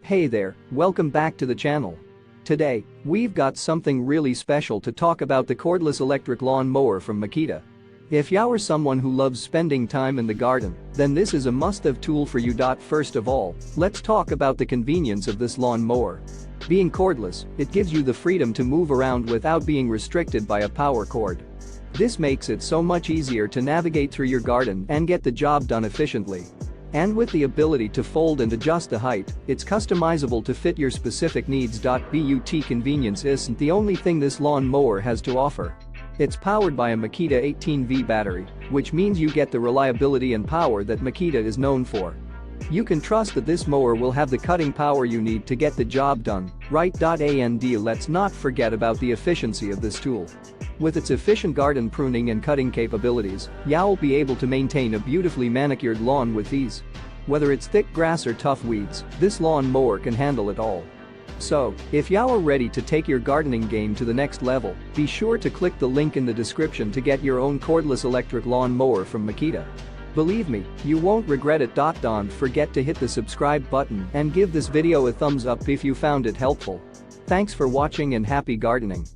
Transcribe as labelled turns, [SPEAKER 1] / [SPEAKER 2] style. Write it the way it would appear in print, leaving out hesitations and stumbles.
[SPEAKER 1] Hey there, welcome back to the channel. Today, we've got something really special to talk about: the cordless electric lawn mower from Makita. If you're someone who loves spending time in the garden, then this is a must-have tool for you. First of all, let's talk about the convenience of this lawn mower. Being cordless, it gives you the freedom to move around without being restricted by a power cord. This makes it so much easier to navigate through your garden and get the job done efficiently. And with the ability to fold and adjust the height, it's customizable to fit your specific needs. But convenience isn't the only thing this lawn mower has to offer. It's powered by a Makita 18V battery, which means you get the reliability and power that Makita is known for. You can trust that this mower will have the cutting power you need to get the job done, right? And let's not forget about the efficiency of this tool. With its efficient garden pruning and cutting capabilities, you'll be able to maintain a beautifully manicured lawn with ease. Whether it's thick grass or tough weeds, this lawn mower can handle it all. So, if you're ready to take your gardening game to the next level, be sure to click the link in the description to get your own cordless electric lawn mower from Makita. Believe me, you won't regret it. Don't forget to hit the subscribe button and give this video a thumbs up if you found it helpful. Thanks for watching and happy gardening.